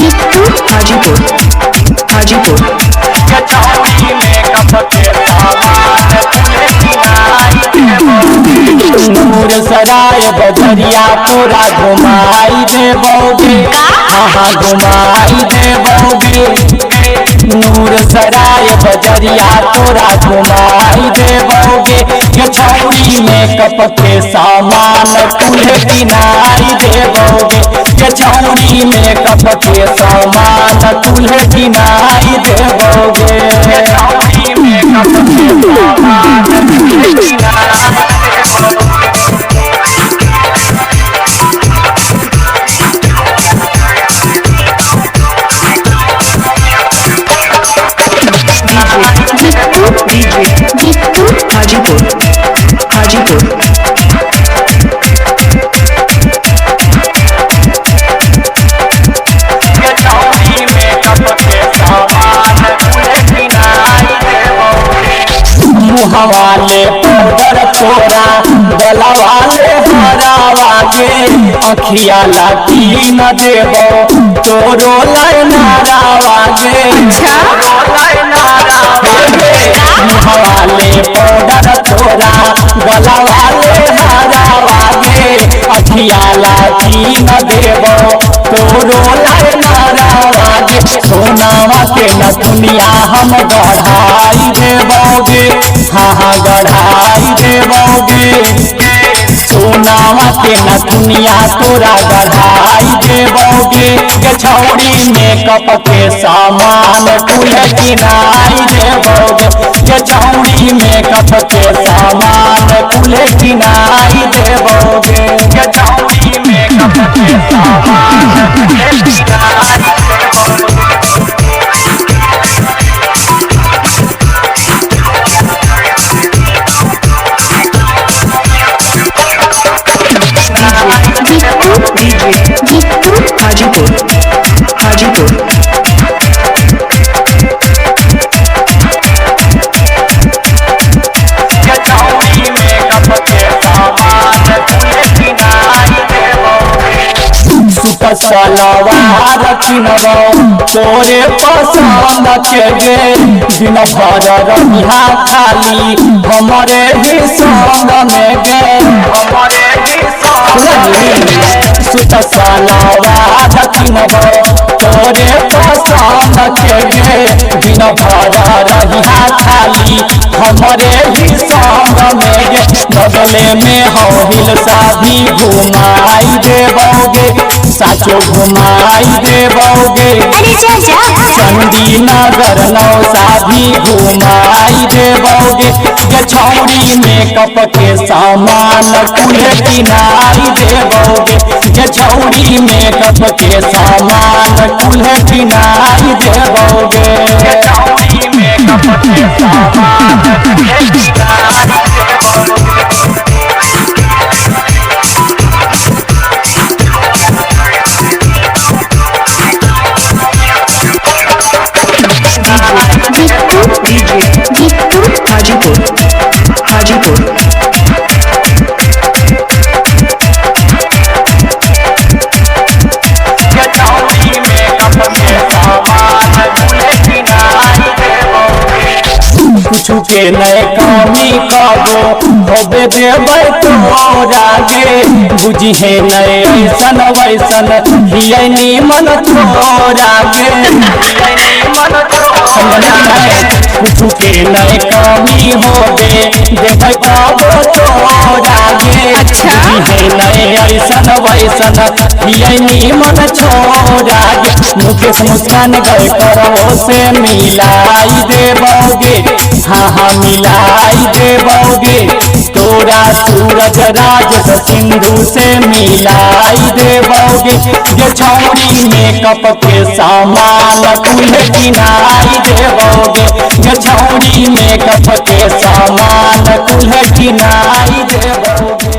हाजीपुर हाजीपुर कचौड़ी में कप के सामान तुले किनाई नूर सराय बजरिया पूरा घुमाई देबोगे हाँ घुमाई देबोगे नूर सराय बजरिया तोरा घुमाई देबोगे कचौड़ी में कप के सामान तुले किनाई देबोगे कचौड़ी में कप के सामान तुले किनाई देबोगे कचौड़ी में कप के सामान तुले किनाई हाजीपुर हाजीपुर कचौड़ी में कप के सामान तुले किनाई देबोगे मुँह वाले पाउडर तोरा गला वाले हरावागे अखिया लाठी न देबो तोरो लाइनारावागे मुँह वाले पाउडर तोरा गला वाले हरावागे अखिया लाठी न देबो तोरो लाइनारावागे सोनावा के न दुनिया हम गढ़ाई देबोगे हाँ गढ़ाई देबोगे सोनावा के न दुनिया तोरा गढ़ाई देबोगे कचौड़ी में कप के सामान तुले किनाई देबोगे कचौड़ी में कप के सामान तुले किनाई देबोगे कचौड़ी में कप के सामान तुले किनाई देबोगे हाजीपुर हाजीपुर कचौड़ी में कप के सामान तुले किनाई देबोगे सुत सलवार किनबो तोरे पसंद के गे दिन भर रहिहा खाली हमरे ही संग में गे हमरे ही संग सुत सलवार किनबो तोरे पसंद के गे दिन भर रहिहा खाली हमरे ही संग में गे बगले में हिल शादी घुमाई देबोगे साचो घुमाई देबोगे चंदी नगर नौशादी घुमाई देबोगे कचौड़ी में कप के सामान तुले किनाई देबोगे कचौड़ी में कप के सामान तुले किनाई देबोगे कचौड़ी में कप के सामान तुले किनाई देबोगे हाजीपुर हाजीपुर कचौड़ी में कप के सामान तुले किनाई देबोगे कुछ के नए कमी कबो होबे देबै तोरा गे बुझी है नए ऐसन वैसन हियै निमन तोरा गे कुछ के नए कमी होबे देबै कबो तोरा गे बुझी है नए ऐसन वैसन हियै निमन छोरा गे मुकेश मुस्कान गए करो से मिलाई देबोगे हाँ मिलाई देबोगे तोरा सूरज राज सिंधु से मिलाई देबोगे कचौड़ी में कप के सामान तुले किनाई देबोगे कचौड़ी में कप के सामान तुले किनाई देबोगे।